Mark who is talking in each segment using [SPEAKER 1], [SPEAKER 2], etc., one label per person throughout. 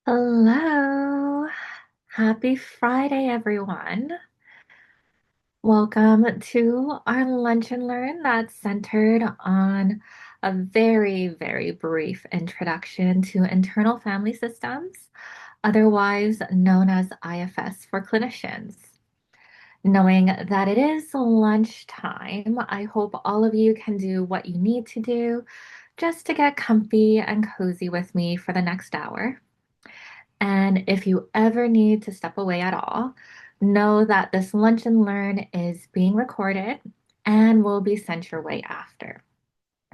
[SPEAKER 1] Hello. Happy Friday, everyone. Welcome to our Lunch and Learn that's centered on a very, very brief introduction to internal family systems, otherwise known as IFS for clinicians. Knowing that it is lunchtime, I hope all of you can do what you need to do just to get comfy and cozy with me for the next hour. And if you ever need to step away at all, know that this Lunch and Learn is being recorded and will be sent your way after.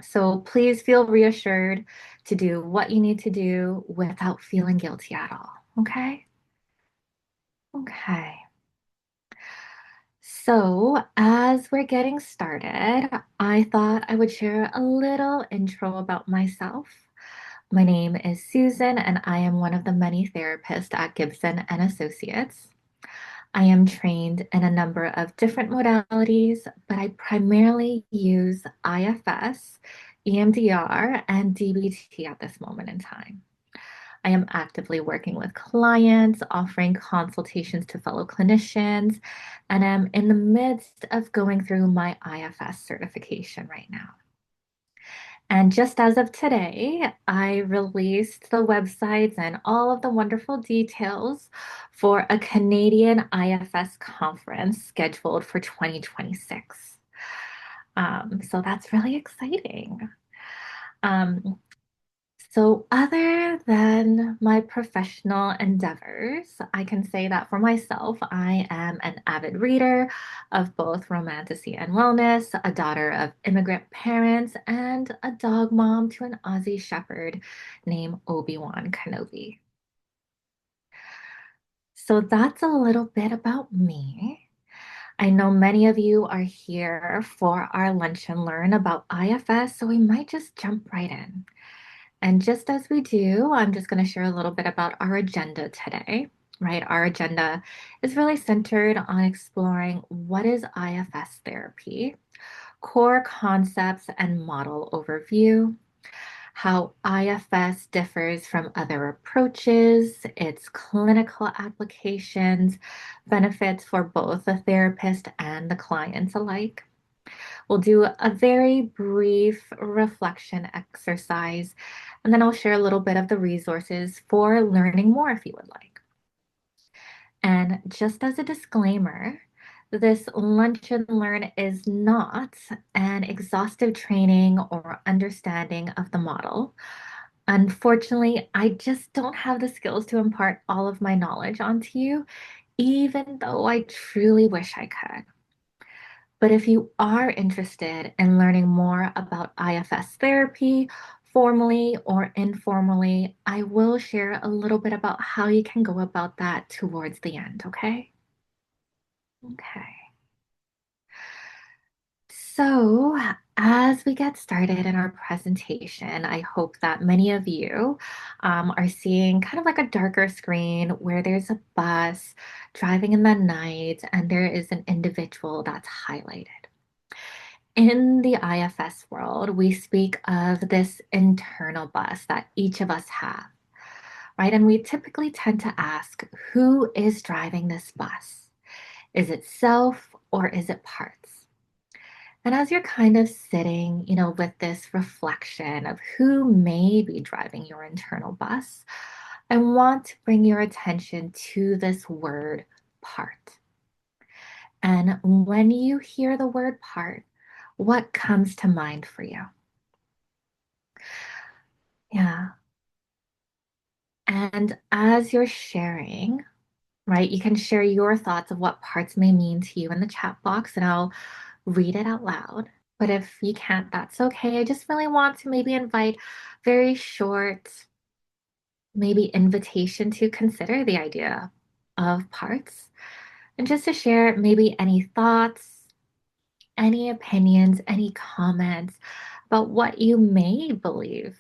[SPEAKER 1] So please feel reassured to do what you need to do without feeling guilty at all. Okay? Okay. So, as we're getting started, I thought I would share a little intro about myself. My name is Susan, and I am one of the many therapists at Gibson and Associates. I am trained in a number of different modalities, but I primarily use IFS, EMDR, and DBT at this moment in time. I am actively working with clients, offering consultations to fellow clinicians, and I'm in the midst of going through my IFS certification right now. And just as of today, I released the websites and all of the wonderful details for a Canadian IFS conference scheduled for 2026. So that's really exciting. Um, so, other than my professional endeavors, I can say that for myself, I am an avid reader of both romantasy and wellness, a daughter of immigrant parents, and a dog mom to an Aussie Shepherd named Obi-Wan Kenobi. So, that's a little bit about me. I know many of you are here for our lunch and learn about IFS, so we might just jump right in. And just as we do, I'm just going to share a little bit about our agenda today, right? Our agenda is really centered on exploring what is IFS therapy, core concepts and model overview, how IFS differs from other approaches, its clinical applications, benefits for both the therapist and the clients alike. We'll do a very brief reflection exercise, and then I'll share a little bit of the resources for learning more if you would like. And just as a disclaimer, this Lunch and Learn is not an exhaustive training or understanding of the model. Unfortunately, I just don't have the skills to impart all of my knowledge onto you, even though I truly wish I could. But if you are interested in learning more about IFS therapy, formally or informally, I will share a little bit about how you can go about that towards the end, okay? Okay. So, as we get started in our presentation, I hope that many of you are seeing kind of like a darker screen where there's a bus driving in the night and there is an individual that's highlighted. In the IFS world, we speak of this internal bus that each of us have, right? And we typically tend to ask, who is driving this bus? Is it self or is it parts? And as you're kind of sitting, with this reflection of who may be driving your internal bus, I want to bring your attention to this word part. And when you hear the word part, what comes to mind for you? Yeah. And as you're sharing, right, you can share your thoughts of what parts may mean to you in the chat box, and I'll read it out loud. But if you can't, that's okay. I just really want to maybe invite very short, maybe invitation to consider the idea of parts and just to share maybe any thoughts, any opinions, any comments about what you may believe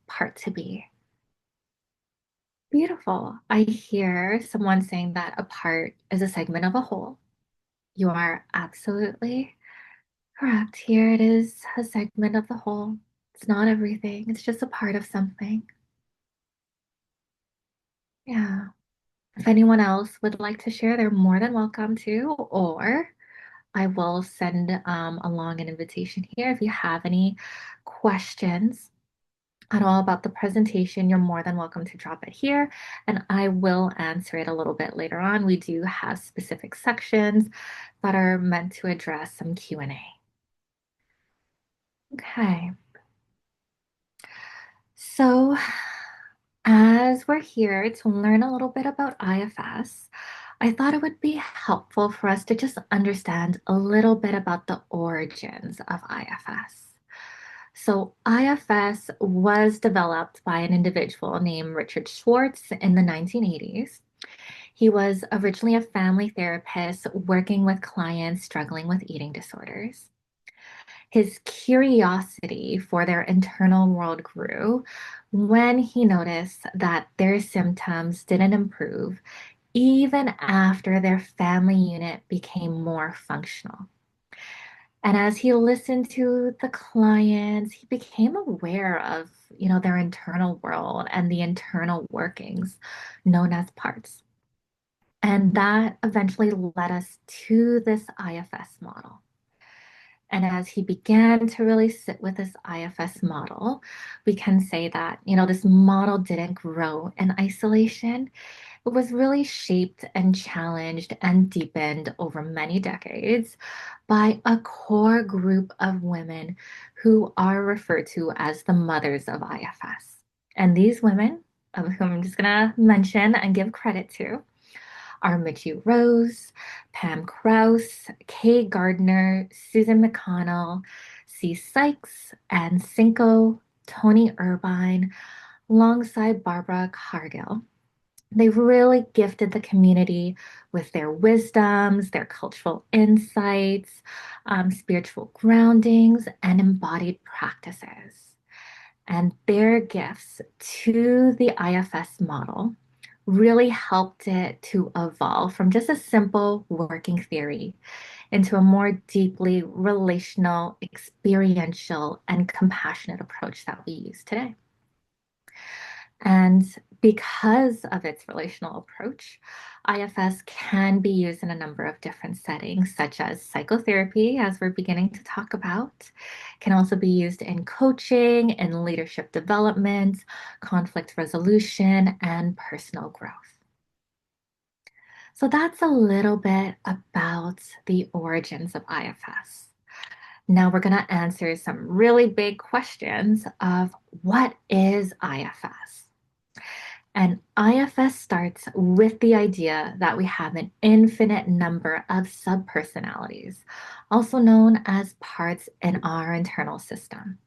[SPEAKER 1] part to be. Beautiful. I hear someone saying that a part is a segment of a whole. You are absolutely correct. Here it is a segment of the whole. It's not everything, it's just a part of something. Yeah. If anyone else would like to share, they're more than welcome to, or I will send along an invitation here. If you have any questions at all about the presentation, you're more than welcome to drop it here, and I will answer it a little bit later on. We do have specific sections that are meant to address some Q&A. Okay, so as we're here to learn a little bit about IFS, I thought it would be helpful for us to just understand a little bit about the origins of IFS. So, IFS was developed by an individual named Richard Schwartz in the 1980s. He was originally a family therapist working with clients struggling with eating disorders. His curiosity for their internal world grew when he noticed that their symptoms didn't improve even after their family unit became more functional. And as he listened to the clients, he became aware of, their internal world and the internal workings known as parts. And that eventually led us to this IFS model. And as he began to really sit with this IFS model, we can say that, this model didn't grow in isolation. It was really shaped and challenged and deepened over many decades by a core group of women who are referred to as the mothers of IFS. And these women, of whom I'm just going to mention and give credit to, are Mitchie Rose, Pam Krause, Kay Gardner, Susan McConnell, C. Sykes, and Cinco, Tony Irvine, alongside Barbara Cargill. They've really gifted the community with their wisdoms, their cultural insights, spiritual groundings, and embodied practices. And their gifts to the IFS model really helped it to evolve from just a simple working theory into a more deeply relational, experiential, and compassionate approach that we use today. And because of its relational approach, IFS can be used in a number of different settings, such as psychotherapy, as we're beginning to talk about. Can also be used in coaching, in leadership development, conflict resolution, and personal growth. So that's a little bit about the origins of IFS. Now we're going to answer some really big questions of what is IFS? And IFS starts with the idea that we have an infinite number of subpersonalities, also known as parts in our internal system.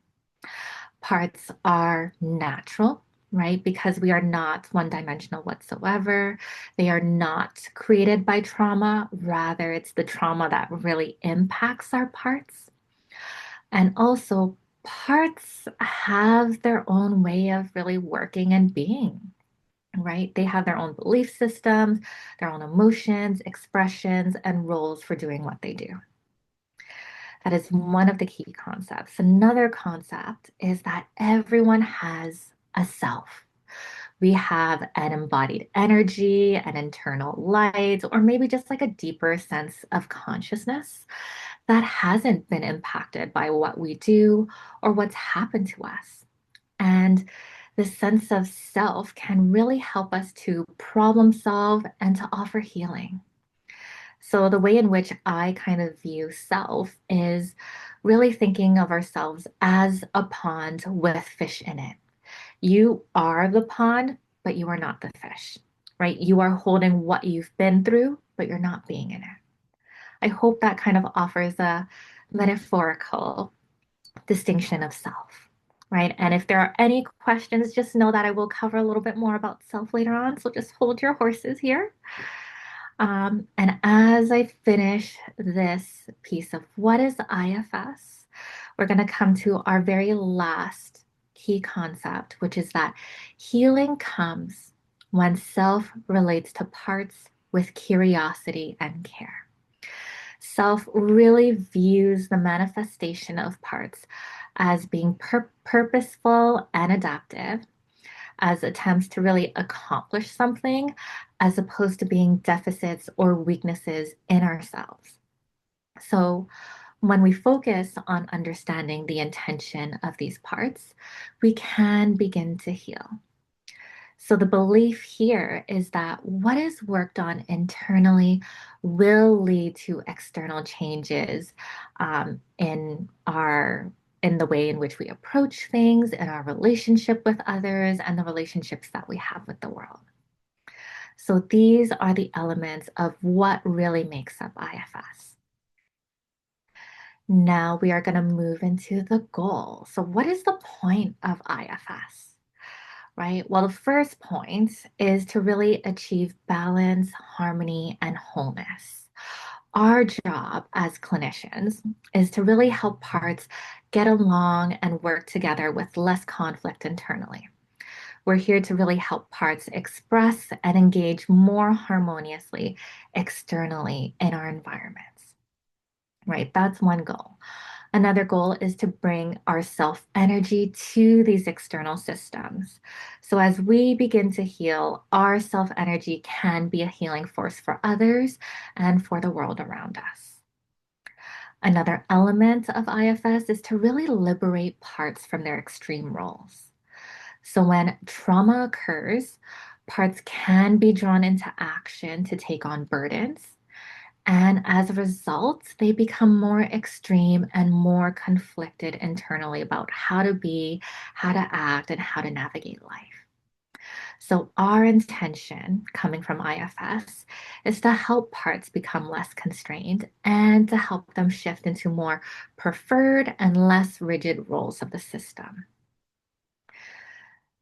[SPEAKER 1] Parts are natural, right? Because we are not one dimensional whatsoever. They are not created by trauma. Rather, it's the trauma that really impacts our parts. And also, parts have their own way of really working and being, right? They have their own belief systems, their own emotions, expressions, and roles for doing what they do. That is one of the key concepts. Another concept is that everyone has a self. We have an embodied energy, an internal light, or maybe just like a deeper sense of consciousness that hasn't been impacted by what we do or what's happened to us. And the sense of self can really help us to problem solve and to offer healing. So, the way in which I kind of view self is really thinking of ourselves as a pond with fish in it. You are the pond, but you are not the fish, right? You are holding what you've been through, but you're not being in it. I hope that kind of offers a metaphorical distinction of self, right? And if there are any questions, just know that I will cover a little bit more about self later on. So just hold your horses here. And as I finish this piece of what is IFS, we're going to come to our very last key concept, which is that healing comes when self relates to parts with curiosity and care. Self really views the manifestation of parts as being purposeful and adaptive, as attempts to really accomplish something, as opposed to being deficits or weaknesses in ourselves. So, when we focus on understanding the intention of these parts, we can begin to heal. So, the belief here is that what is worked on internally will lead to external changes in the way in which we approach things, in our relationship with others, and the relationships that we have with the world. So, these are the elements of what really makes up IFS. Now we are going to move into the goal. So, what is the point of IFS? Right? Well, the first point is to really achieve balance, harmony, and wholeness. Our job as clinicians is to really help parts get along and work together with less conflict internally. We're here to really help parts express and engage more harmoniously externally in our environments. Right? That's one goal. Another goal is to bring our self energy to these external systems. So, as we begin to heal, our self energy can be a healing force for others and for the world around us. Another element of IFS is to really liberate parts from their extreme roles. So, when trauma occurs, parts can be drawn into action to take on burdens. And as a result, they become more extreme and more conflicted internally about how to be, how to act, and how to navigate life. So, our intention coming from IFS is to help parts become less constrained and to help them shift into more preferred and less rigid roles of the system.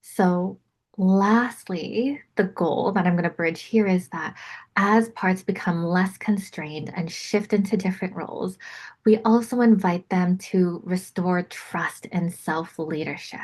[SPEAKER 1] So, lastly, the goal that I'm going to bridge here is that as parts become less constrained and shift into different roles, we also invite them to restore trust and self leadership,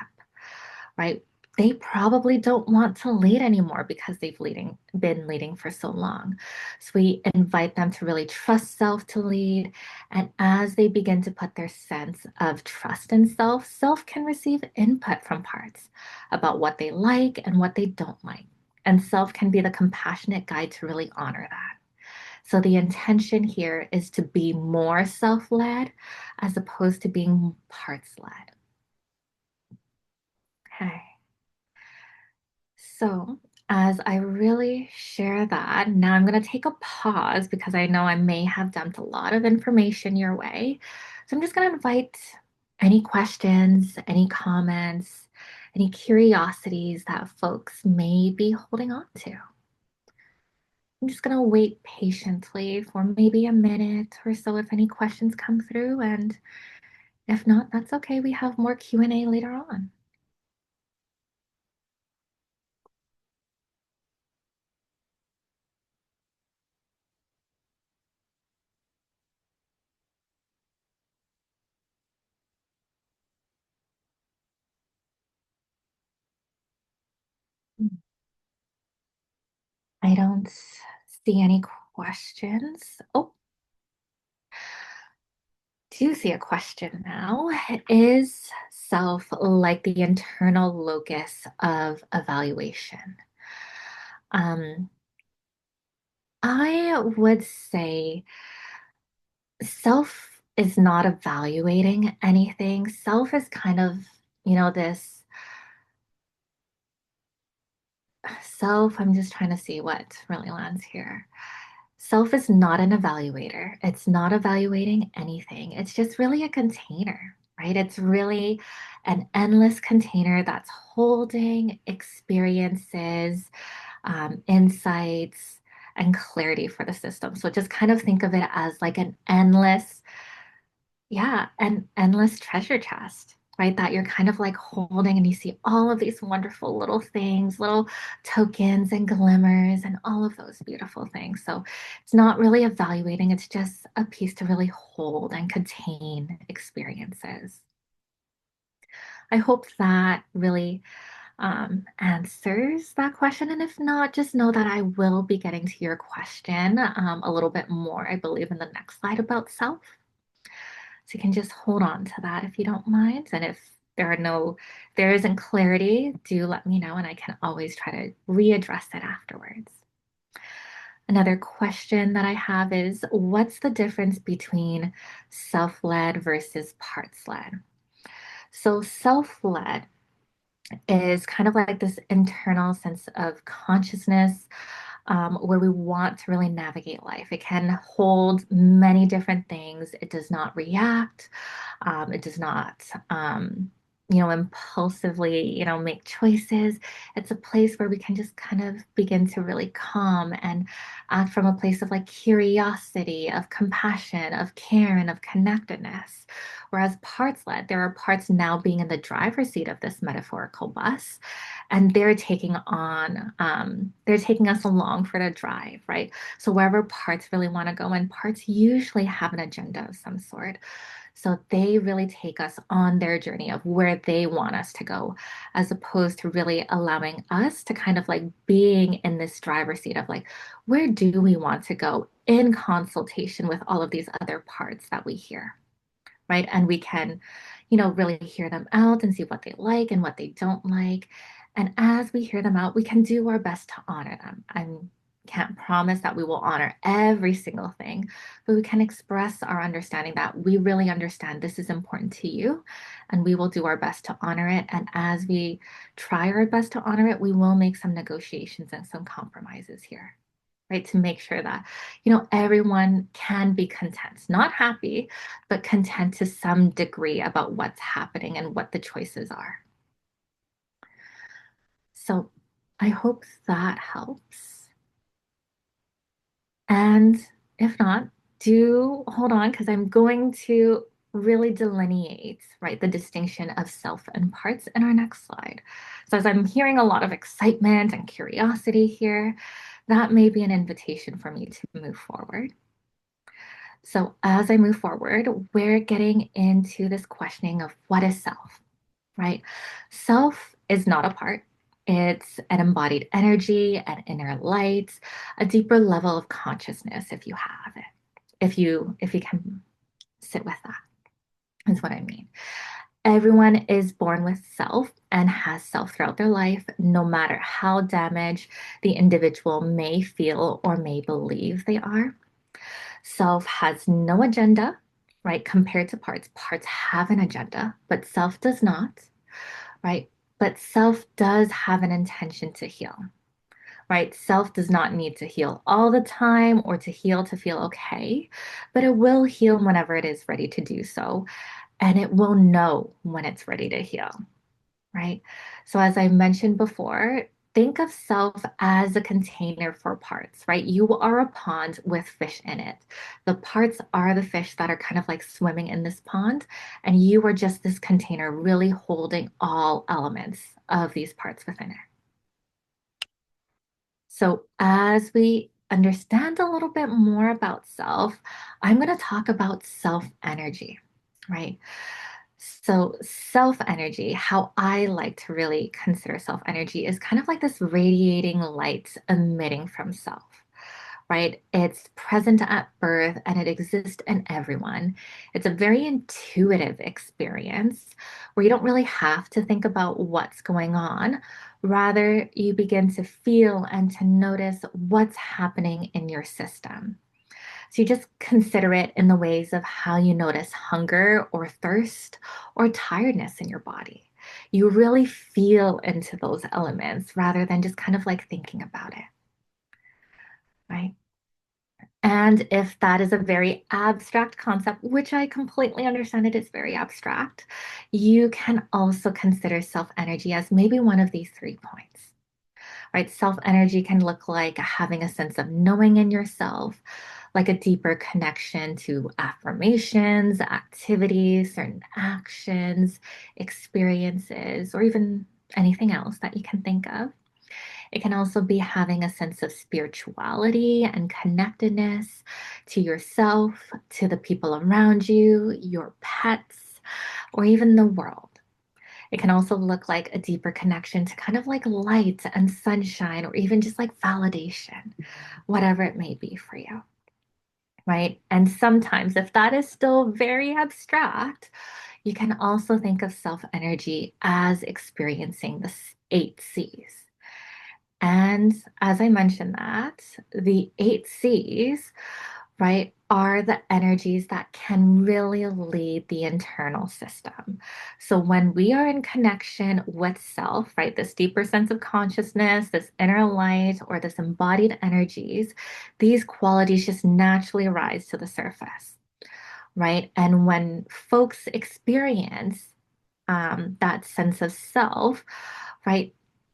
[SPEAKER 1] right? They probably don't want to lead anymore because been leading for so long. So we invite them to really trust self to lead. And as they begin to put their sense of trust in self, self can receive input from parts about what they like and what they don't like. And self can be the compassionate guide to really honor that. So the intention here is to be more self led as opposed to being parts led. Okay. So, as I really share that, now I'm going to take a pause because I know I may have dumped a lot of information your way. So, I'm just going to invite any questions, any comments, any curiosities that folks may be holding on to. I'm just going to wait patiently for maybe a minute or so if any questions come through, and if not, that's okay. We have more Q&A later on. I don't see any questions. Oh, do see a question now. Is self like the internal locus of evaluation? Um, I would say self is not evaluating anything. Self is kind of, this self. I'm just trying to see what really lands here. Self is not an evaluator. It's not evaluating anything. It's just really a container, right? It's really an endless container that's holding experiences, insights, and clarity for the system. So just kind of think of it as like an endless, yeah, an endless treasure chest, right? That you're kind of like holding and you see all of these wonderful little things, little tokens and glimmers and all of those beautiful things. So it's not really evaluating, it's just a piece to really hold and contain experiences. I hope that really answers that question. And if not, just know that I will be getting to your question a little bit more, I believe, in the next slide about self. So you can just hold on to that if you don't mind. And if There isn't clarity, do let me know and I can always try to readdress it afterwards. Another question that I have is what's the difference between self-led versus parts-led? So self-led is kind of like this internal sense of consciousness where we want to really navigate life. It can hold many different things. It does not react. It does not, impulsively, make choices. It's a place where we can just kind of begin to really calm and act from a place of like curiosity, of compassion, of care, and of connectedness. Whereas parts led, there are parts now being in the driver's seat of this metaphorical bus, and they're taking us along for the drive, right? So wherever parts really want to go, and parts usually have an agenda of some sort. So they really take us on their journey of where they want us to go, as opposed to really allowing us to kind of like being in this driver's seat of like, where do we want to go in consultation with all of these other parts that we hear, right? And we can, really hear them out and see what they like and what they don't like. And as we hear them out, we can do our best to honor them. I can't promise that we will honor every single thing, but we can express our understanding that we really understand this is important to you, and we will do our best to honor it. And as we try our best to honor it, we will make some negotiations and some compromises here, right? To make sure that, everyone can be content, not happy, but content to some degree about what's happening and what the choices are. So I hope that helps. And if not, do hold on because I'm going to really delineate, right, the distinction of self and parts in our next slide. So as I'm hearing a lot of excitement and curiosity here, that may be an invitation for me to move forward. So as I move forward, we're getting into this questioning of what is self, right? Self is not a part. It's an embodied energy, an inner light, a deeper level of consciousness if you have it. If you can sit with that, is what I mean. Everyone is born with self and has self throughout their life, no matter how damaged the individual may feel or may believe they are. Self has no agenda, right? Compared to parts, parts have an agenda, but self does not, right? But self does have an intention to heal, right? Self does not need to heal all the time or to heal to feel okay, but it will heal whenever it is ready to do so. And it will know when it's ready to heal, right? So, as I mentioned before, think of self as a container for parts, right? You are a pond with fish in it. The parts are the fish that are kind of like swimming in this pond, and you are just this container really holding all elements of these parts within it. So, as we understand a little bit more about self, I'm going to talk about self energy, right? So, self energy, how I like to really consider self energy, is kind of like this radiating light emitting from self, right? It's present at birth and it exists in everyone. It's a very intuitive experience where you don't really have to think about what's going on. Rather, you begin to feel and to notice what's happening in your system. So you just consider it in the ways of how you notice hunger or thirst or tiredness in your body. You really feel into those elements rather than just kind of like thinking about it, right? And if that is a very abstract concept, which I completely understand it is very abstract, you can also consider self energy as maybe one of these 3 points, right? Self energy can look like having a sense of knowing in yourself, like a deeper connection to affirmations, activities, certain actions, experiences, or even anything else that you can think of. It can also be having a sense of spirituality and connectedness to yourself, to the people around you, your pets, or even the world. It can also look like a deeper connection to kind of like light and sunshine, or even just like validation, whatever it may be for you, right? And sometimes, if that is still very abstract, you can also think of self energy as experiencing the 8 C's. And as I mentioned that, the 8 C's, right, are the energies that can really lead the internal system. So when we are in connection with self, right, this deeper sense of consciousness, this inner light, or this embodied energies, these qualities just naturally rise to the surface, right? And when folks experience that sense of self, right?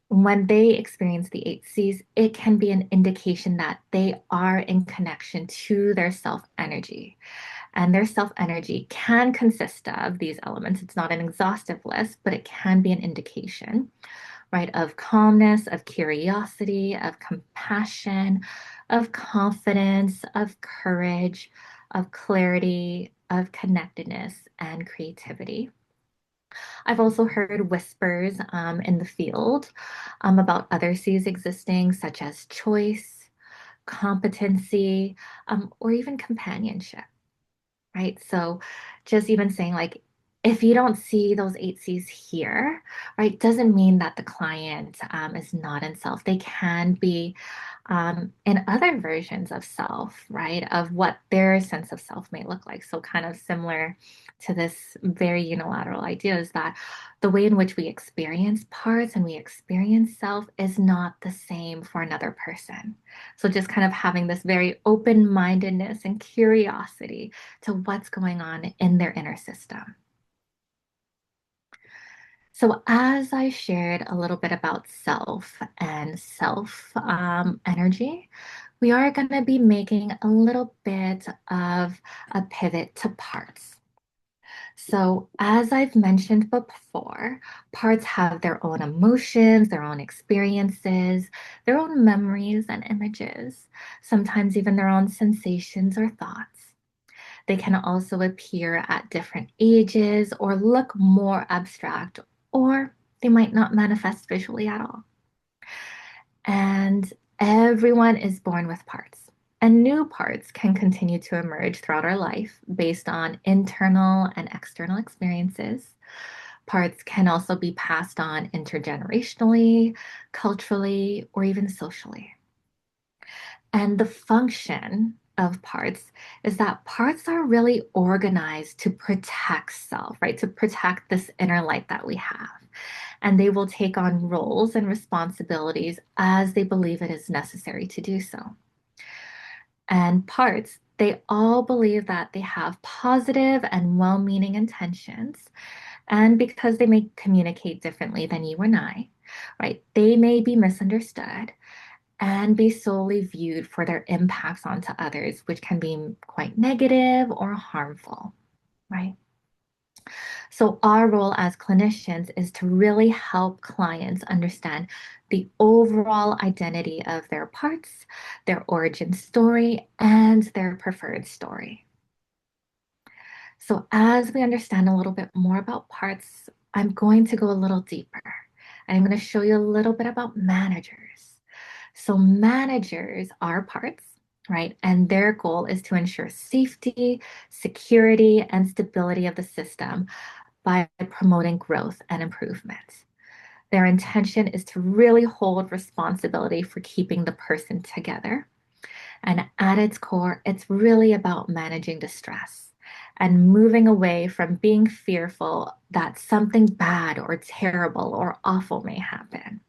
[SPEAKER 1] When they experience the 8 C's, it can be an indication that they are in connection to their self energy. And their self energy can consist of these elements. It's not an exhaustive list, but it can be an indication, right? Of calmness, of curiosity, of compassion, of confidence, of courage, of clarity, of connectedness, and creativity. I've also heard whispers in the field about other C's existing, such as choice, competency, or even companionship, right? So just even saying, like, if you don't see those 8 C's here, right, doesn't mean that the client is not in self. They can be in other versions of self, right, of what their sense of self may look like. So, kind of similar to this very unilateral idea is that the way in which we experience parts and we experience self is not the same for another person. So, just kind of having this very open mindedness and curiosity to what's going on in their inner system. So, as I shared a little bit about self and self energy, we are going to be making a little bit of a pivot to parts. So, as I've mentioned before, parts have their own emotions, their own experiences, their own memories and images, sometimes even their own sensations or thoughts. They can also appear at different ages or look more abstract, or they might not manifest visually at all. And everyone is born with parts. And new parts can continue to emerge throughout our life based on internal and external experiences. Parts can also be passed on intergenerationally, culturally, or even socially. And the function of parts is that parts are really organized to protect self, right? To protect this inner light that we have. And they will take on roles and responsibilities as they believe it is necessary to do so. And parts, they all believe that they have positive and well meaning intentions. And because they may communicate differently than you and I, right, they may be misunderstood and be solely viewed for their impacts onto others, which can be quite negative or harmful, right? So, our role as clinicians is to really help clients understand the overall identity of their parts, their origin story, and their preferred story. So, as we understand a little bit more about parts, I'm going to go a little deeper. I'm going to show you a little bit about managers. So, managers are parts, right? And their goal is to ensure safety, security, and stability of the system by promoting growth and improvement. Their intention is to really hold responsibility for keeping the person together. And at its core, it's really about managing distress and moving away from being fearful that something bad or terrible or awful may happen.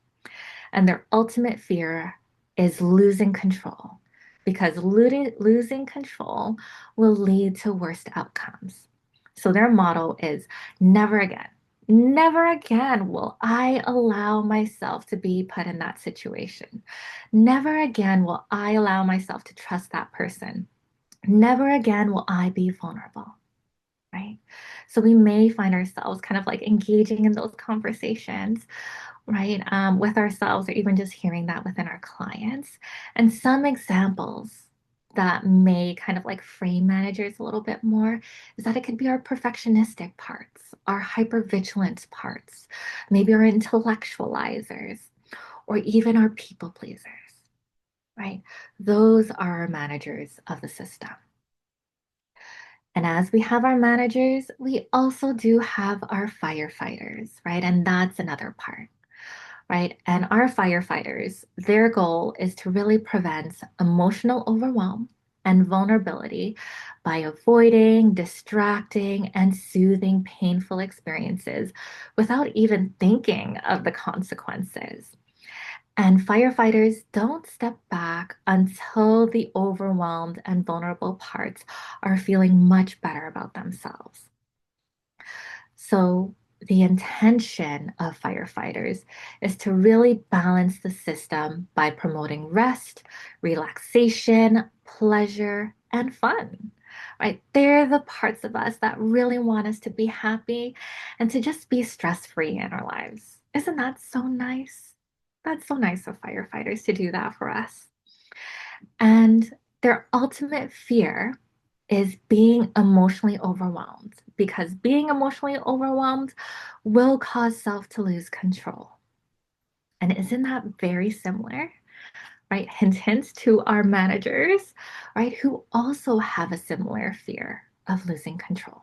[SPEAKER 1] And their ultimate fear is losing control because losing control will lead to worst outcomes. So their motto is never again. Never again will I allow myself to be put in that situation. Never again will I allow myself to trust that person. Never again will I be vulnerable, right? So we may find ourselves kind of like engaging in those conversations, right, with ourselves, or even just hearing that within our clients. And some examples that may kind of like frame managers a little bit more is that it could be our perfectionistic parts, our hypervigilant parts, maybe our intellectualizers, or even our people pleasers, right? Those are our managers of the system. And as we have our managers, we also do have our firefighters, right? And that's another part, right? And our firefighters, their goal is to really prevent emotional overwhelm and vulnerability by avoiding, distracting, and soothing painful experiences without even thinking of the consequences. And firefighters don't step back until the overwhelmed and vulnerable parts are feeling much better about themselves. So, the intention of firefighters is to really balance the system by promoting rest, relaxation, pleasure, and fun. Right? They're the parts of us that really want us to be happy and to just be stress free in our lives. Isn't that so nice? That's so nice of firefighters to do that for us. And their ultimate fear is being emotionally overwhelmed because being emotionally overwhelmed will cause self to lose control. And isn't that very similar, right? Hint, hint to our managers, right? Who also have a similar fear of losing control.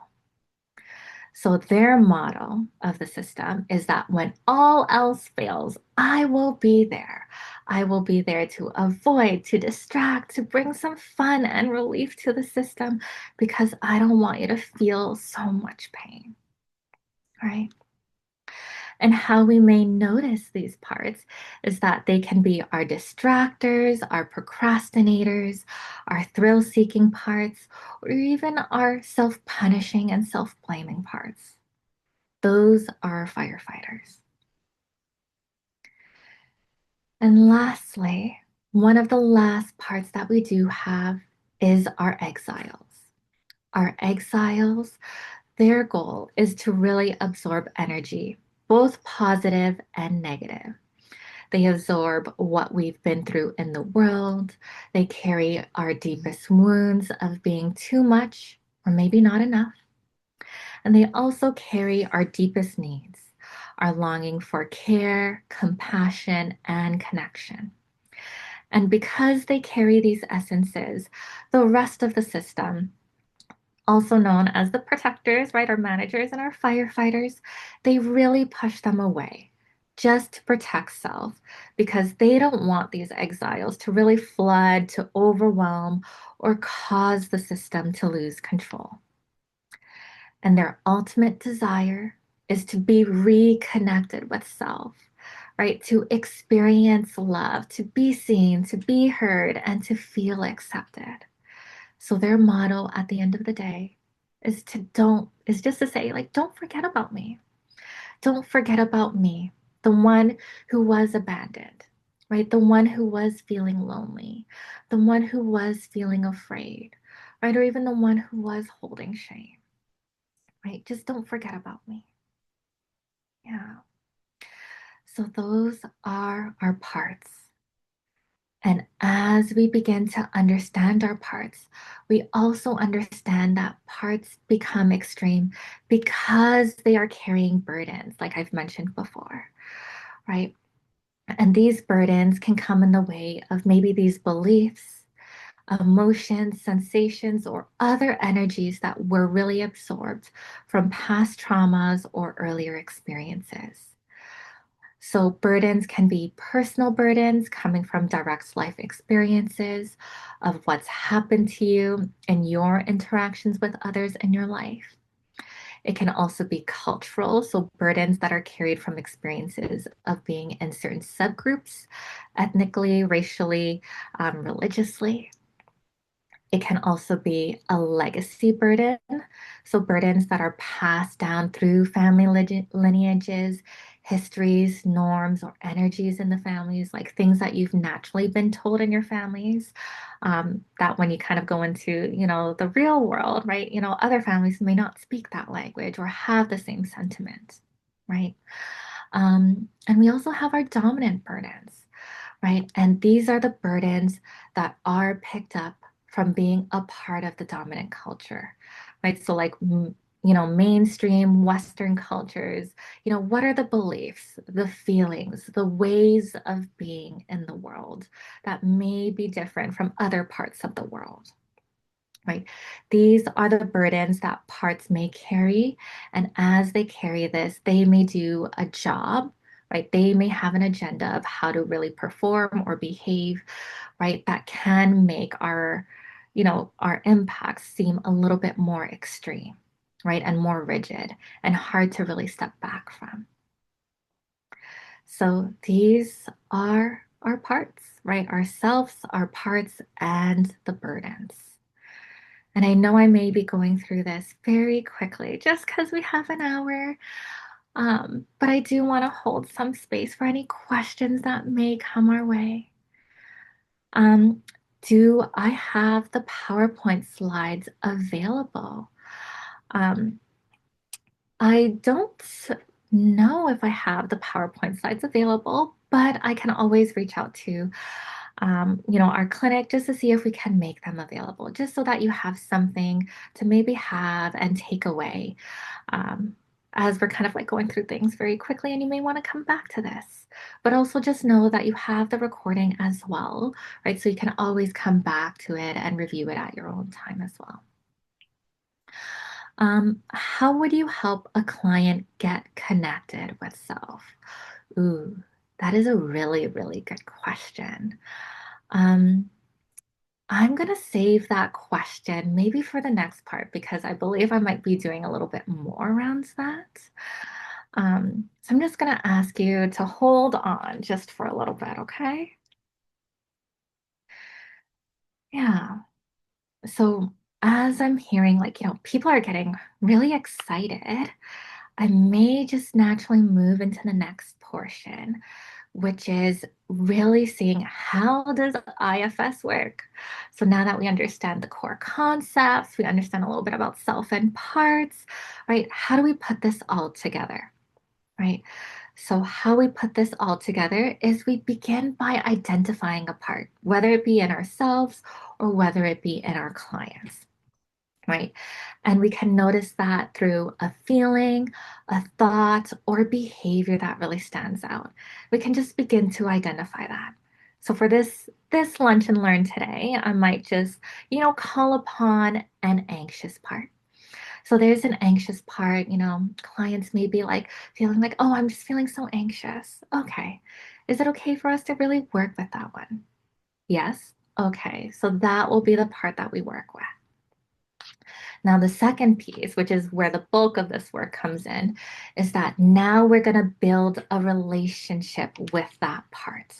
[SPEAKER 1] So their model of the system is that when all else fails, I will be there. I will be there to avoid, to distract, to bring some fun and relief to the system because I don't want you to feel so much pain, right? And how we may notice these parts is that they can be our distractors, our procrastinators, our thrill seeking parts, or even our self punishing and self blaming parts. Those are firefighters. And lastly, one of the last parts that we do have is our exiles. Our exiles, their goal is to really absorb energy, both positive and negative. They absorb what we've been through in the world. They carry our deepest wounds of being too much or maybe not enough. And they also carry our deepest needs, our longing for care, compassion, and connection. And because they carry these essences, the rest of the system, also known as the protectors, right, our managers and our firefighters, they really push them away just to protect self because they don't want these exiles to really flood, to overwhelm, or cause the system to lose control. And their ultimate desire is to be reconnected with self, right? To experience love, to be seen, to be heard, and to feel accepted. So their motto at the end of the day is just to say, like, don't forget about me. Don't forget about me, the one who was abandoned, right? The one who was feeling lonely, the one who was feeling afraid, right? Or even the one who was holding shame, right? Just don't forget about me. Yeah. So those are our parts. And as we begin to understand our parts, we also understand that parts become extreme because they are carrying burdens, like I've mentioned before, right? And these burdens can come in the way of maybe these beliefs, emotions, sensations, or other energies that were really absorbed from past traumas or earlier experiences. So, burdens can be personal burdens coming from direct life experiences of what's happened to you and your interactions with others in your life. It can also be cultural, so burdens that are carried from experiences of being in certain subgroups, ethnically, racially, religiously. It can also be a legacy burden. So, burdens that are passed down through family lineages, histories, norms, or energies in the families, like things that you've naturally been told in your families. That when you kind of go into, the real world, right, other families may not speak that language or have the same sentiment, right? And we also have our dominant burdens, right? And these are the burdens that are picked up from being a part of the dominant culture, right? So, like, mainstream Western cultures, what are the beliefs, the feelings, the ways of being in the world that may be different from other parts of the world? right? These are the burdens that parts may carry. And as they carry this, they may do a job, right? They may have an agenda of how to really perform or behave, right? That can make our impacts seem a little bit more extreme, right? And more rigid and hard to really step back from. So these are our parts, right? Ourselves, our parts, and the burdens. And I know I may be going through this very quickly just because we have an hour. But I do want to hold some space for any questions that may come our way. Um, do I have the PowerPoint slides available? Um, I don't know if I have the PowerPoint slides available, but I can always reach out to our clinic just to see if we can make them available, just so that you have something to maybe have and take away um, as we're kind of like going through things very quickly, and you may want to come back to this. But also just know that you have the recording as well, right? So you can always come back to it and review it at your own time as well. How would you help a client get connected with self? Ooh, that is a really, really good question. Um, I'm going to save that question maybe for the next part because I believe I might be doing a little bit more around that. So I'm just going to ask you to hold on just for a little bit, okay? Yeah. So as I'm hearing, people are getting really excited, I may just naturally move into the next portion, which is really seeing how does IFS work. So now that we understand the core concepts, we understand a little bit about self and parts, right? How do we put this all together, right? So how we put this all together is we begin by identifying a part, whether it be in ourselves or whether it be in our clients, right? And we can notice that through a feeling, a thought, or behavior that really stands out. We can just begin to identify that. So for this lunch and learn today, I might just, call upon an anxious part. So there's an anxious part, clients may be like feeling like, oh, I'm just feeling so anxious. Okay. Is it okay for us to really work with that one? Yes. Okay. So that will be the part that we work with. Now, the second piece, which is where the bulk of this work comes in, is that now we're going to build a relationship with that part,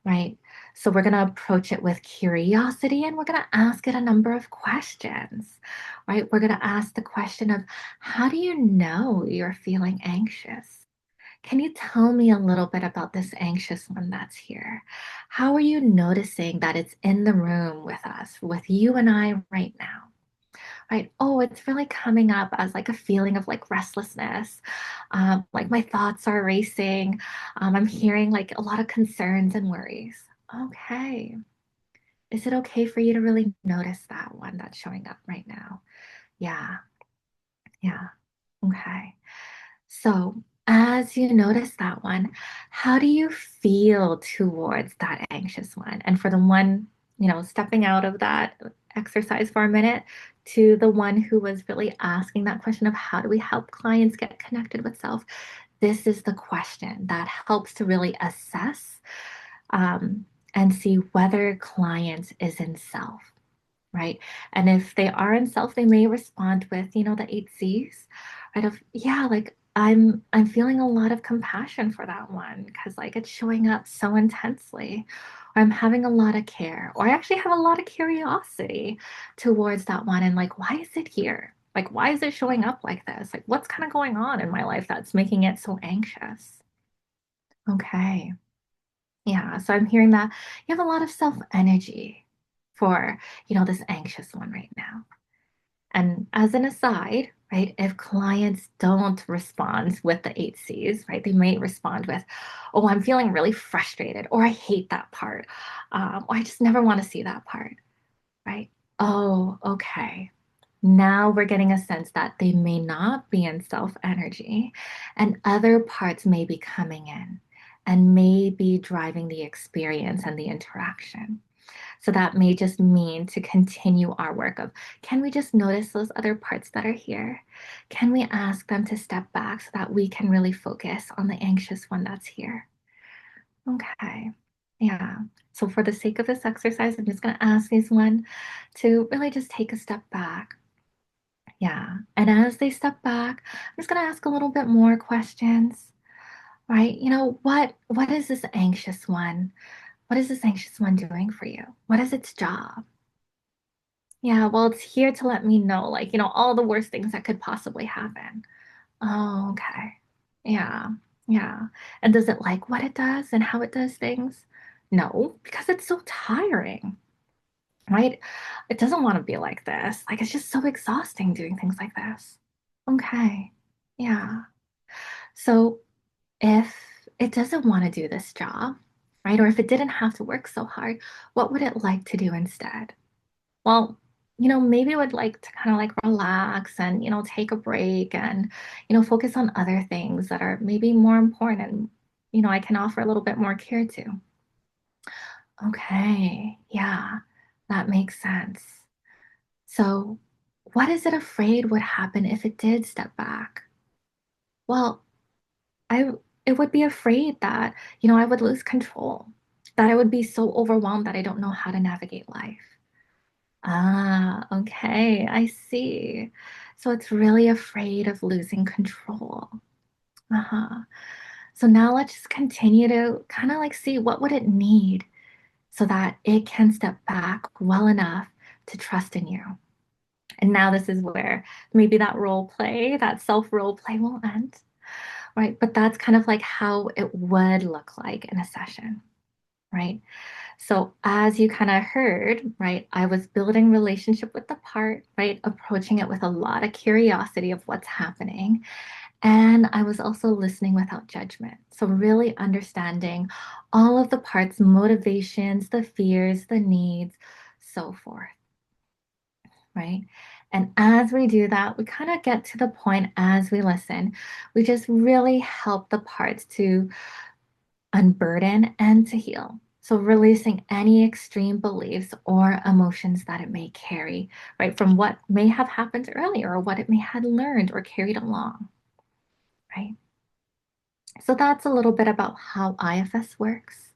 [SPEAKER 1] right? So we're going to approach it with curiosity and we're going to ask it a number of questions, right? We're going to ask the question of, how do you know you're feeling anxious? Can you tell me a little bit about this anxious one that's here? How are you noticing that it's in the room with us, with you and I right now? Right. Oh, it's really coming up as like a feeling of like restlessness. Like my thoughts are racing. I'm hearing like a lot of concerns and worries. Okay. Is it okay for you to really notice that one that's showing up right now? Yeah. Yeah. Okay. So, as you notice that one, how do you feel towards that anxious one? And for the one, stepping out of that exercise for a minute to the one who was really asking that question of how do we help clients get connected with self? This is the question that helps to really assess um, and see whether client is in self, right? And if they are in self, they may respond with, the 8 C's, right? Of yeah, like I'm feeling a lot of compassion for that one because like it's showing up so intensely. Or I'm having a lot of care, or I actually have a lot of curiosity towards that one. And like, why is it here? Like, why is it showing up like this? Like, what's kind of going on in my life that's making it so anxious? Okay. Yeah, so I'm hearing that you have a lot of self energy for, this anxious one right now. And as an aside, right, if clients don't respond with the 8 C's, right, they may respond with, oh, I'm feeling really frustrated, or I hate that part, or I just never want to see that part, right? Oh, okay. Now we're getting a sense that they may not be in self energy and other parts may be coming in and may be driving the experience and the interaction. So that may just mean to continue our work of, can we just notice those other parts that are here? Can we ask them to step back so that we can really focus on the anxious one that's here? Okay. Yeah. So for the sake of this exercise, I'm just going to ask these one to really just take a step back. Yeah. And as they step back, I'm just going to ask a little bit more questions, right? What is this anxious one? What is this anxious one doing for you? What is its job? Yeah, well, it's here to let me know, like, all the worst things that could possibly happen. Oh, okay. Yeah, yeah. And does it like what it does and how it does things? No, because it's so tiring, right? It doesn't want to be like this. Like, it's just so exhausting doing things like this. Okay. Yeah. So if it doesn't want to do this job, right? Or if it didn't have to work so hard, what would it like to do instead? Well, maybe would like to kind of like relax and, take a break and, focus on other things that are maybe more important and, I can offer a little bit more care to. Okay, yeah, that makes sense. So, what is it afraid would happen if it did step back? Well, I it would be afraid that, I would lose control, that I would be so overwhelmed that I don't know how to navigate life. Ah, okay, I see. So it's really afraid of losing control. Uh-huh. So now let's just continue to kind of like see what would it need so that it can step back well enough to trust in you. And now this is where maybe that role play, that self role play will end, right? But that's kind of like how it would look like in a session, right? So as you kind of heard, right, I was building relationship with the part, right, approaching it with a lot of curiosity of what's happening. And I was also listening without judgment. So really understanding all of the parts, motivations, the fears, the needs, so forth, right? And as we do that, we kind of get to the point as we listen, we just really help the parts to unburden, and to heal. So, releasing any extreme beliefs or emotions that it may carry, right, from what may have happened earlier or what it may have learned or carried along, right? So, that's a little bit about how IFS works.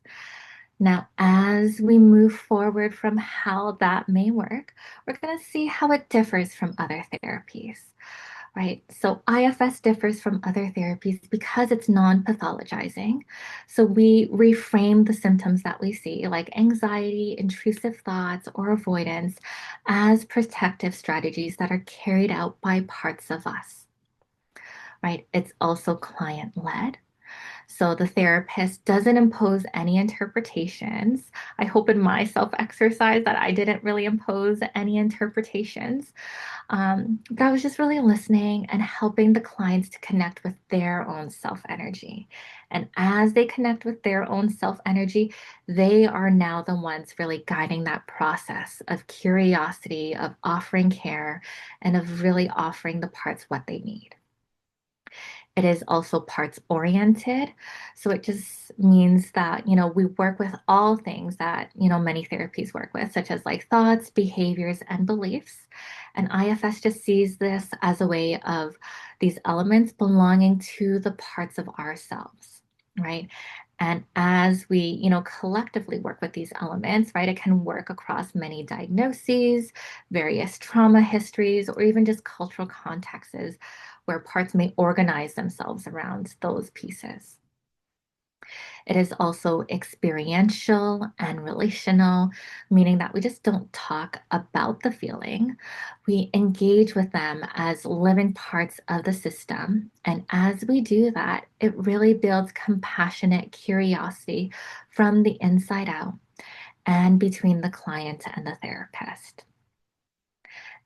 [SPEAKER 1] Now, as we move forward from how that may work, we're going to see how it differs from other therapies. Right. So IFS differs from other therapies because it's non pathologizing. So we reframe the symptoms that we see, like anxiety, intrusive thoughts, or avoidance, as protective strategies that are carried out by parts of us. Right. It's also client led. So the therapist doesn't impose any interpretations. I hope in my self exercise that I didn't really impose any interpretations. But I was just really listening and helping the clients to connect with their own self energy. And as they connect with their own self energy, they are now the ones really guiding that process of curiosity, of offering care, and of really offering the parts what they need. It is also parts oriented. So it just means that, we work with all things that, many therapies work with, such as like thoughts, behaviors, and beliefs. And IFS just sees this as a way of these elements belonging to the parts of ourselves, right? And as we, collectively work with these elements, right, it can work across many diagnoses, various trauma histories, or even just cultural contexts where parts may organize themselves around those pieces. It is also experiential and relational, meaning that we just don't talk about the feeling. We engage with them as living parts of the system. And as we do that, it really builds compassionate curiosity from the inside out and between the client and the therapist.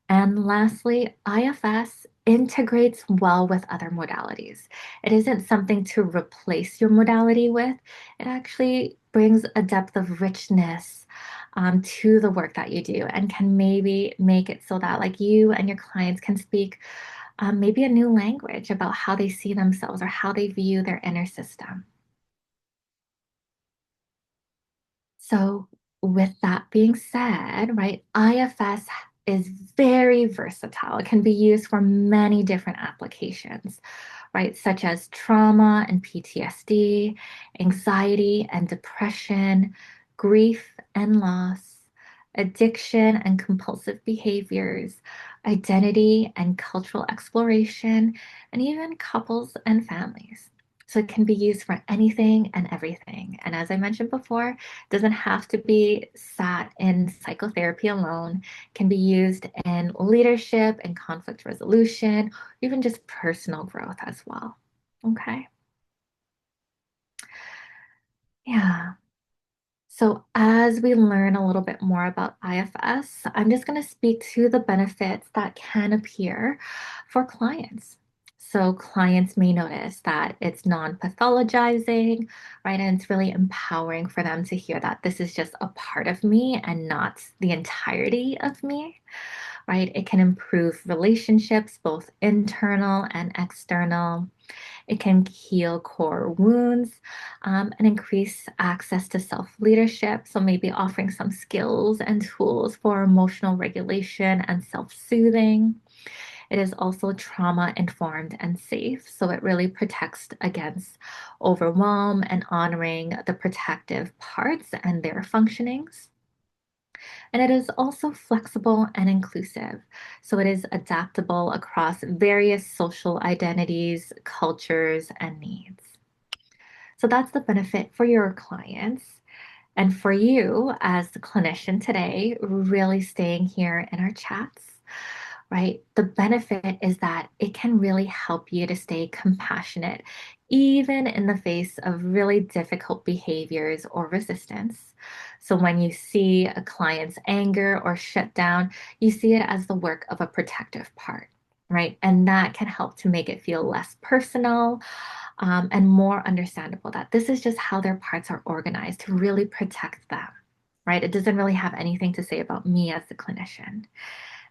[SPEAKER 1] And lastly, IFS integrates well with other modalities. It isn't something to replace your modality with, it actually brings a depth of richness to the work that you do and can maybe make it so that, like, you and your clients can speak maybe a new language about how they see themselves or how they view their inner system. So, with that being said, right, IFS is very versatile. It can be used for many different applications, right, such as trauma and PTSD, anxiety and depression, grief and loss, addiction and compulsive behaviors, identity and cultural exploration, and even couples and families. So it can be used for anything and everything. And as I mentioned before, it doesn't have to be sat in psychotherapy alone. It can be used in leadership and conflict resolution, even just personal growth as well. Okay. Yeah. So, as we learn a little bit more about IFS, I'm just going to speak to the benefits that can appear for clients. So, clients may notice that it's non pathologizing, right? And it's really empowering for them to hear that this is just a part of me and not the entirety of me, right? It can improve relationships, both internal and external. It can heal core wounds and increase access to self leadership. So, maybe offering some skills and tools for emotional regulation and self soothing. It is also trauma informed and safe. So, it really protects against overwhelm and honoring the protective parts and their functionings. And it is also flexible and inclusive. So it is adaptable across various social identities, cultures, and needs. So that's the benefit for your clients. And for you as the clinician today, really staying here in our chats, right? The benefit is that it can really help you to stay compassionate, even in the face of really difficult behaviors or resistance. So when you see a client's anger or shutdown, you see it as the work of a protective part, right? And that can help to make it feel less personal and more understandable that this is just how their parts are organized to really protect them, right? It doesn't really have anything to say about me as the clinician.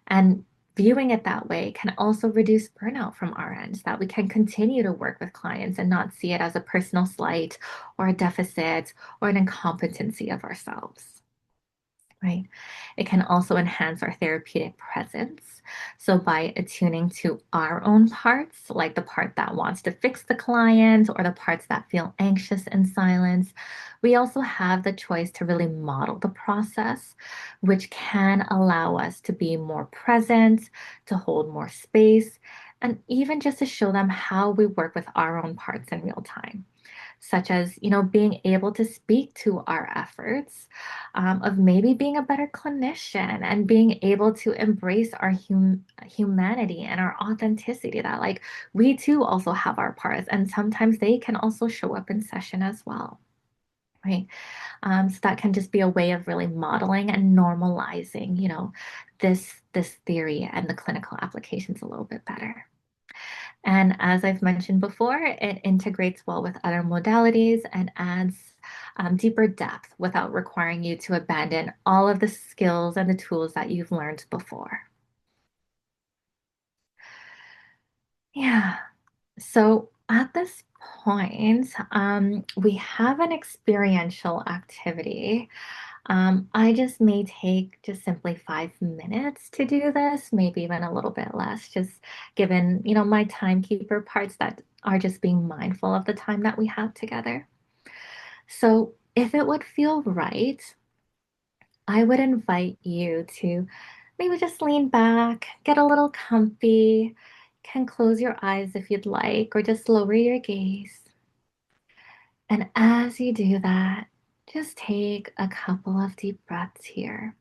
[SPEAKER 1] And viewing it that way can also reduce burnout from our end, that we can continue to work with clients and not see it as a personal slight or a deficit or an incompetency of ourselves. Right. It can also enhance our therapeutic presence. So, by attuning to our own parts, like the part that wants to fix the client or the parts that feel anxious in silence, we also have the choice to really model the process, which can allow us to be more present, to hold more space, and even just to show them how we work with our own parts in real time, such as, being able to speak to our efforts of maybe being a better clinician and being able to embrace our humanity and our authenticity, that like we too also have our parts and sometimes they can also show up in session as well, right? So that can just be a way of really modeling and normalizing, this theory and the clinical applications a little bit better. And as I've mentioned before, it integrates well with other modalities and adds deeper depth without requiring you to abandon all of the skills and the tools that you've learned before. Yeah. So at this point, we have an experiential activity. I just may take just simply 5 minutes to do this, maybe even a little bit less, just given, my timekeeper parts that are just being mindful of the time that we have together. So if it would feel right, I would invite you to maybe just lean back, get a little comfy, can close your eyes if you'd like, or just lower your gaze. And as you do that, just take a couple of deep breaths here.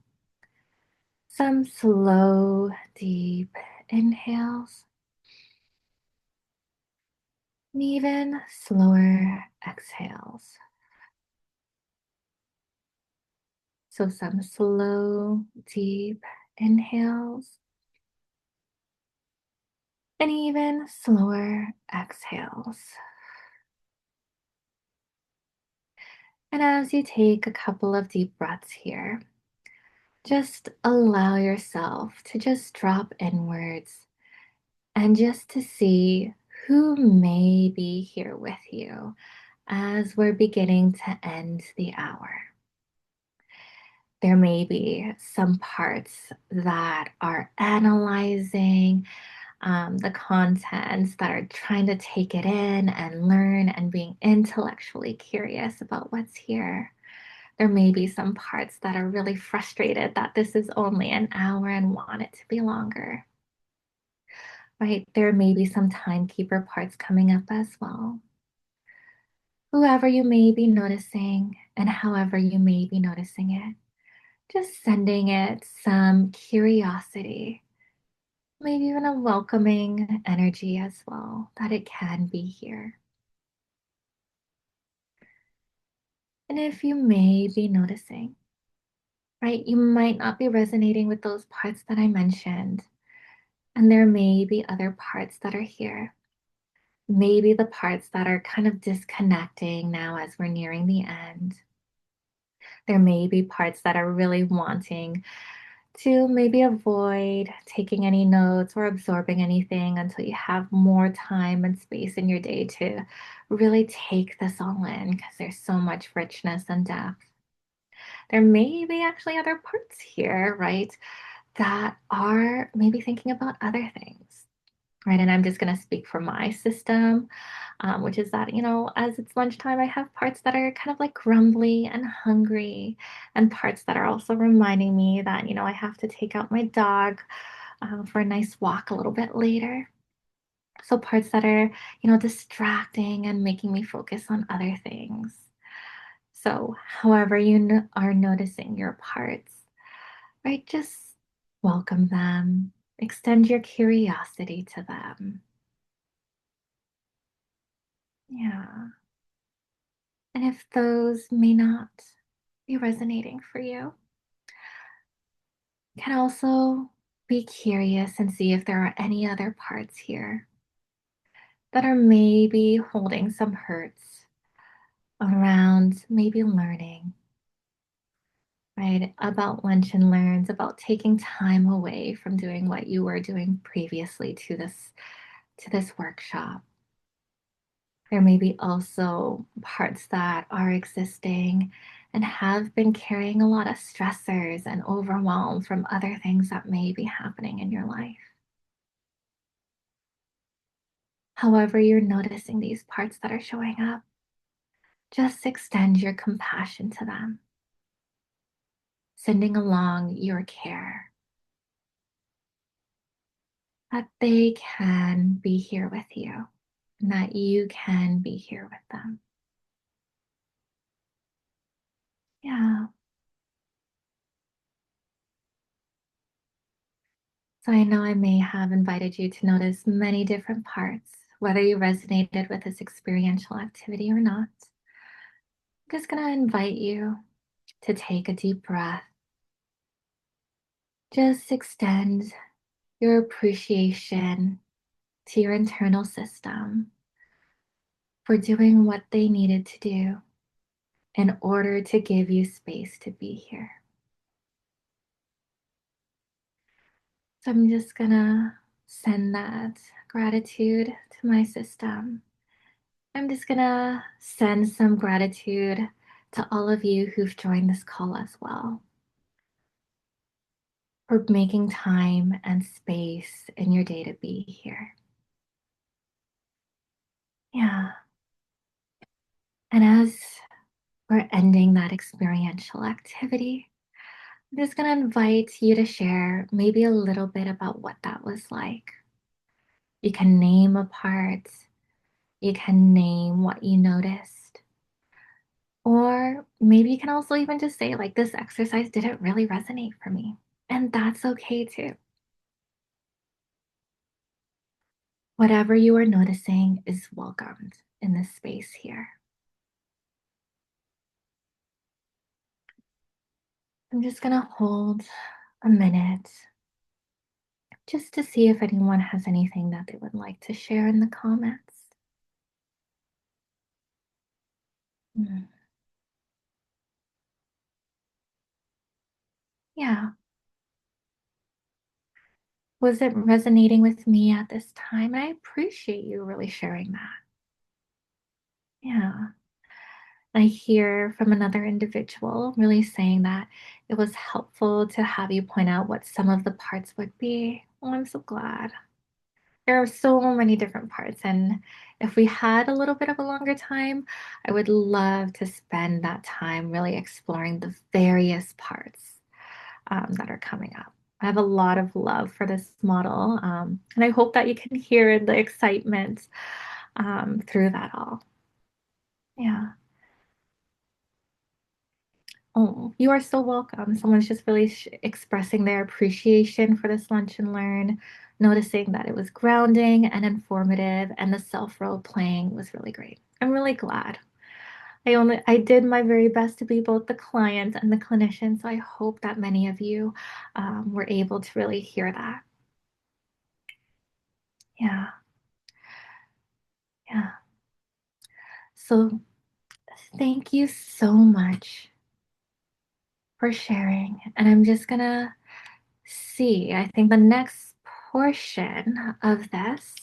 [SPEAKER 1] Some slow, deep inhales, and even slower exhales. So, some slow, deep inhales, and even slower exhales. And as you take a couple of deep breaths here, just allow yourself to just drop inwards and just to see who may be here with you as we're beginning to end the hour. There may be some parts that are analyzing the contents, that are trying to take it in and learn and being intellectually curious about what's here. There may be some parts that are really frustrated that this is only an hour and want it to be longer, right? There may be some timekeeper parts coming up as well. Whoever you may be noticing and however you may be noticing it, just sending it some curiosity, maybe even a welcoming energy as well, that it can be here. And if you may be noticing, right, you might not be resonating with those parts that I mentioned, and there may be other parts that are here. Maybe the parts that are kind of disconnecting now as we're nearing the end. There may be parts that are really wanting to maybe avoid taking any notes or absorbing anything until you have more time and space in your day to really take this all in, because there's so much richness and depth. There may be actually other parts here, right, that are maybe thinking about other things, right? And I'm just going to speak for my system, which is that, as it's lunchtime, I have parts that are kind of like grumbly and hungry, and parts that are also reminding me that, I have to take out my dog for a nice walk a little bit later. So parts that are, distracting and making me focus on other things. So, however are noticing your parts, right? Just welcome them, extend your curiosity to them. Yeah. And if those may not be resonating for you, you can also be curious and see if there are any other parts here that are maybe holding some hurts around maybe learning, right? About lunch and learns, about taking time away from doing what you were doing previously to this workshop. There may be also parts that are existing and have been carrying a lot of stressors and overwhelm from other things that may be happening in your life. However, you're noticing these parts that are showing up, just extend your compassion to them, sending along your care, that they can be here with you and that you can be here with them. Yeah. So I know I may have invited you to notice many different parts, whether you resonated with this experiential activity or not. I'm just going to invite you to take a deep breath. Just extend your appreciation to your internal system for doing what they needed to do in order to give you space to be here. So I'm just going to send that gratitude to my system. I'm just gonna send some gratitude to all of you who've joined this call as well, for making time and space in your day to be here. Yeah. And as we're ending that experiential activity, I'm just gonna invite you to share maybe a little bit about what that was like. You can name a part, you can name what you noticed. Or maybe you can also even just say, like, this exercise didn't really resonate for me. And that's okay too. Whatever you are noticing is welcomed in this space here. I'm just going to hold a minute just to see if anyone has anything that they would like to share in the comments. Mm, yeah. Was it resonating with me at this time? I appreciate you really sharing that. Yeah. I hear from another individual really saying that it was helpful to have you point out what some of the parts would be. Oh, I'm so glad. There are so many different parts, and if we had a little bit of a longer time, I would love to spend that time really exploring the various parts that are coming up. I have a lot of love for this model, and I hope that you can hear the excitement through that all. Yeah. Oh, you are so welcome. Someone's just really expressing their appreciation for this lunch and learn, noticing that it was grounding and informative, and the self role playing was really great. I'm really glad. I did my very best to be both the client and the clinician, so I hope that many of you were able to really hear that. Yeah, yeah. So thank you so much for sharing, and I'm just gonna see. I think the next portion of this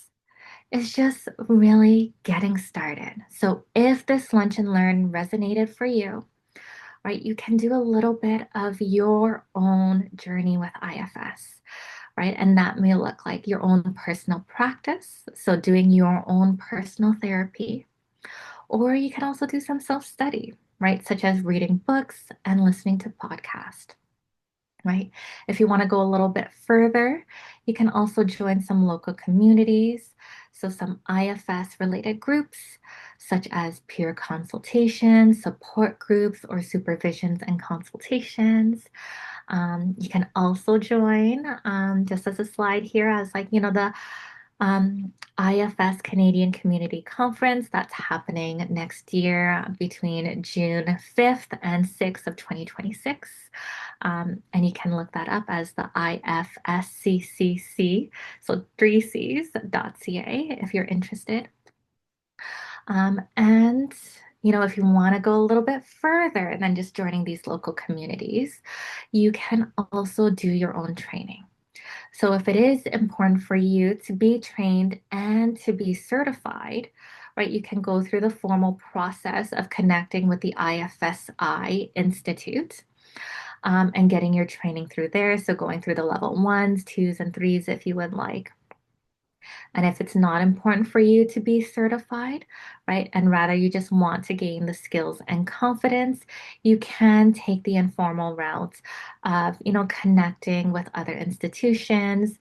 [SPEAKER 1] is just really getting started. So if this lunch and learn resonated for you, right, you can do a little bit of your own journey with IFS, right? And that may look like your own personal practice, so doing your own personal therapy, or you can also do some self-study, right? Such as reading books and listening to podcasts, right? If you want to go a little bit further, you can also join some local communities. So, some IFS related groups, such as peer consultations, support groups, or supervisions and consultations. You can also join, just as a slide here, as like, the IFS Canadian Community Conference that's happening next year between June 5th and 6th of 2026. And you can look that up as the IFSCCC, so 3Cs.ca if you're interested. And if you want to go a little bit further than just joining these local communities, you can also do your own training. So if it is important for you to be trained and to be certified, right, you can go through the formal process of connecting with the IFSI Institute and getting your training through there. So going through the level ones, twos, and threes if you would like. And if it's not important for you to be certified, right, and rather you just want to gain the skills and confidence, you can take the informal route of, connecting with other institutions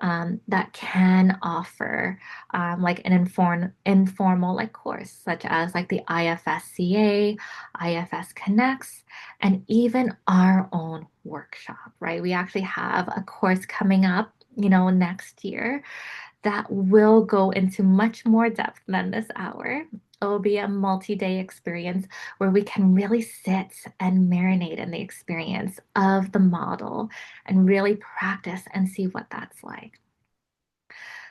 [SPEAKER 1] that can offer like an informal like course, such as like the IFSCA, IFS Connects, and even our own workshop, right? We actually have a course coming up, next year that will go into much more depth than this hour. It will be a multi-day experience where we can really sit and marinate in the experience of the model and really practice and see what that's like.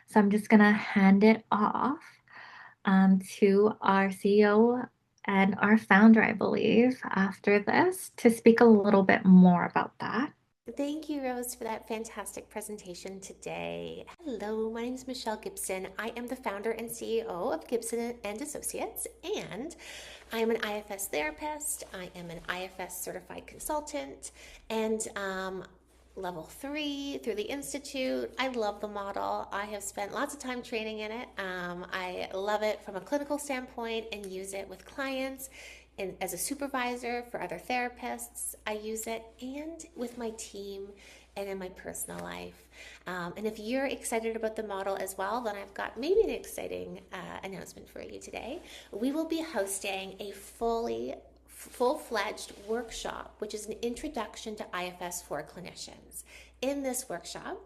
[SPEAKER 1] So I'm just going to hand it off to our CEO and our founder, I believe, after this to speak a little bit more about that.
[SPEAKER 2] Thank you, Rose, for that fantastic presentation today. Hello, my name is Michelle Gibson. I am the founder and CEO of Gibson and Associates, and I am an IFS therapist. I am an IFS certified consultant, and level 3 through the Institute. I love the model. I have spent lots of time training in it. I love it from a clinical standpoint and use it with clients. And as a supervisor for other therapists, I use it, and with my team and in my personal life. And if you're excited about the model as well, then I've got maybe an exciting announcement for you today. We will be hosting a full-fledged workshop, which is an introduction to IFS for clinicians. In this workshop,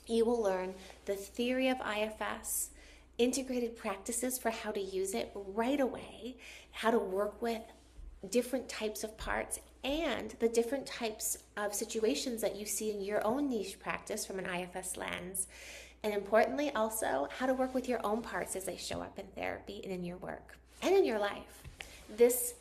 [SPEAKER 2] you will learn the theory of IFS, integrated practices for how to use it right away, how to work with different types of parts, and the different types of situations that you see in your own niche practice from an IFS lens. And importantly, also, how to work with your own parts as they show up in therapy and in your work and in your life. This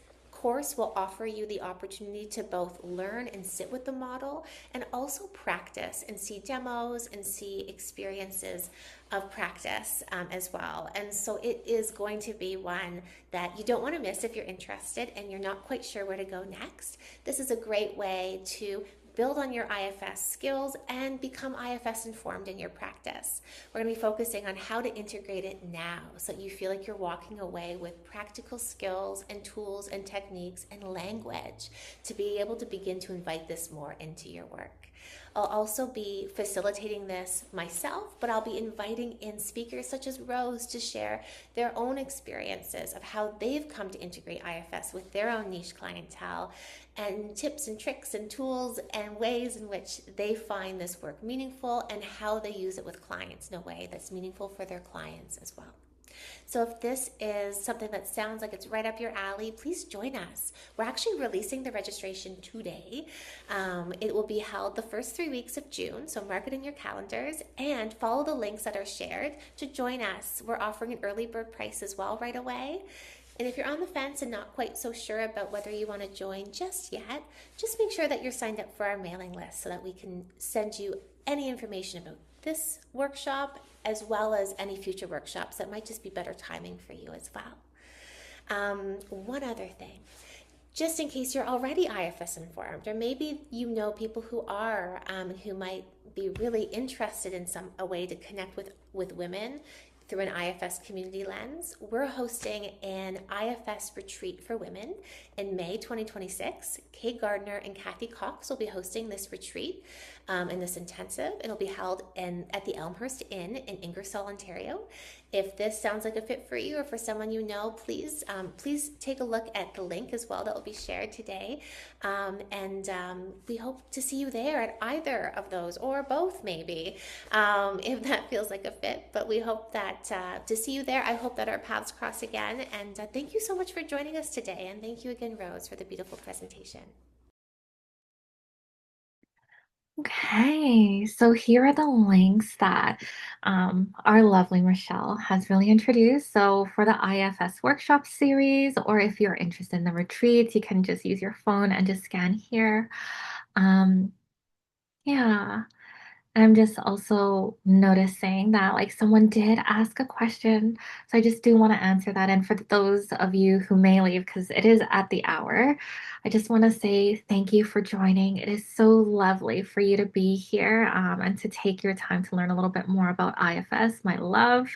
[SPEAKER 2] course will offer you the opportunity to both learn and sit with the model and also practice and see demos and see experiences of practice as well. And so it is going to be one that you don't want to miss if you're interested and you're not quite sure where to go next. This is a great way to build on your IFS skills and become IFS informed in your practice. We're going to be focusing on how to integrate it now so that you feel like you're walking away with practical skills and tools and techniques and language to be able to begin to invite this more into your work. I'll also be facilitating this myself, but I'll be inviting in speakers such as Rose to share their own experiences of how they've come to integrate IFS with their own niche clientele and tips and tricks and tools and ways in which they find this work meaningful and how they use it with clients in a way that's meaningful for their clients as well. So if this is something that sounds like it's right up your alley, please join us. We're actually releasing the registration today. It will be held the first 3 weeks of June, so mark it in your calendars and follow the links that are shared to join us. We're offering an early bird price as well right away. And if you're on the fence and not quite so sure about whether you want to join just yet, just make sure that you're signed up for our mailing list so that we can send you any information about this workshop as well as any future workshops that might just be better timing for you as well. One other thing, just in case you're already IFS informed, or maybe you know people who are, who might be really interested in a way to connect with women through an IFS community lens, we're hosting an IFS retreat for women in May 2026. Kay Gardner and Kathy Cox will be hosting this retreat in this intensive. It'll be held at the Elmhurst Inn in Ingersoll, Ontario. If this sounds like a fit for you or for someone you know, please take a look at the link as well that will be shared today. We hope to see you there at either of those or both maybe, if that feels like a fit. But we hope that to see you there. I hope that our paths cross again. And thank you so much for joining us today. And thank you again, Rose, for the beautiful presentation.
[SPEAKER 1] Okay, so here are the links that our lovely Michelle has really introduced. So for the IFS workshop series, or if you're interested in the retreats, you can just use your phone and just scan here. Um, yeah. I'm just also noticing that like someone did ask a question. So I just do want to answer that. And for those of you who may leave, because it is at the hour, I just want to say thank you for joining. It is so lovely for you to be here and to take your time to learn a little bit more about IFS, my love.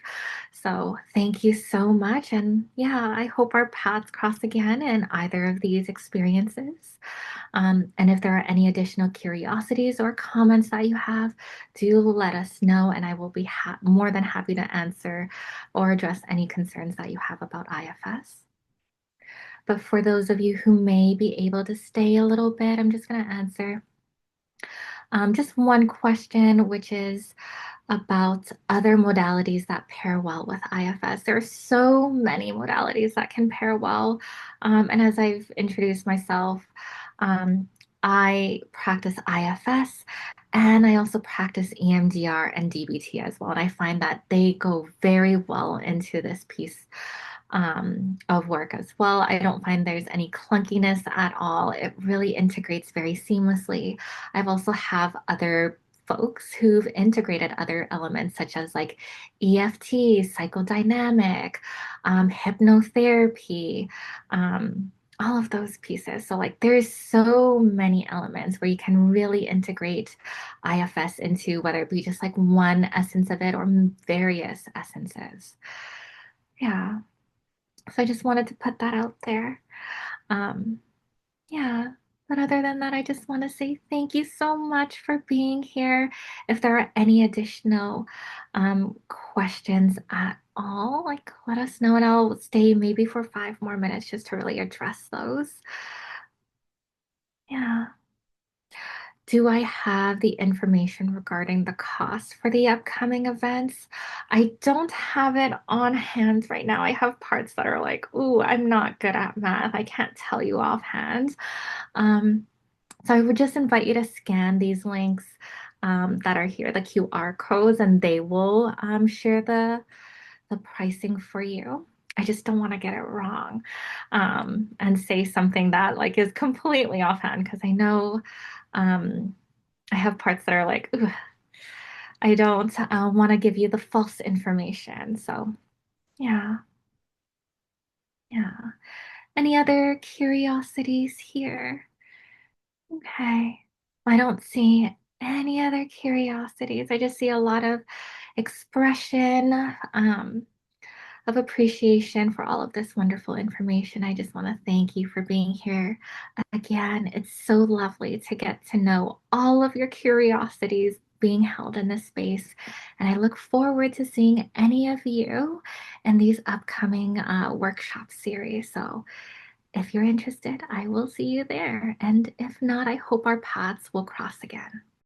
[SPEAKER 1] So thank you so much. And yeah, I hope our paths cross again in either of these experiences. And if there are any additional curiosities or comments that you have, do let us know, and I will be more than happy to answer or address any concerns that you have about IFS. But for those of you who may be able to stay a little bit, I'm just going to answer just one question, which is about other modalities that pair well with IFS. There are so many modalities that can pair well. And as I've introduced myself, um, I practice IFS and I also practice EMDR and DBT as well. And I find that they go very well into this piece of work as well. I don't find there's any clunkiness at all. It really integrates very seamlessly. I've also have other folks who've integrated other elements such as like EFT, psychodynamic, hypnotherapy, all of those pieces. So like there's so many elements where you can really integrate IFS into whether it be just like one essence of it or various essences. Yeah. So I just wanted to put that out there. Um, yeah. But other than that, I just want to say thank you so much for being here. If there are any additional questions at all, like let us know and I'll stay maybe for 5 more minutes just to really address those. Yeah. Do I have the information regarding the cost for the upcoming events? I don't have it on hand right now. I have parts that are like, ooh, I'm not good at math. I can't tell you offhand. Um, so I would just invite you to scan these links that are here, the QR codes, and they will share the pricing for you. I just don't want to get it wrong, and say something that like is completely offhand because I know um, I have parts that are like, "Ugh, I don't want to give you the false information." So, yeah, yeah. Any other curiosities here? Okay. I don't see any other curiosities. I just see a lot of expression, of appreciation for all of this wonderful information. I just want to thank you for being here again. It's so lovely to get to know all of your curiosities being held in this space. And I look forward to seeing any of you in these upcoming workshop series. So if you're interested, I will see you there. And if not, I hope our paths will cross again.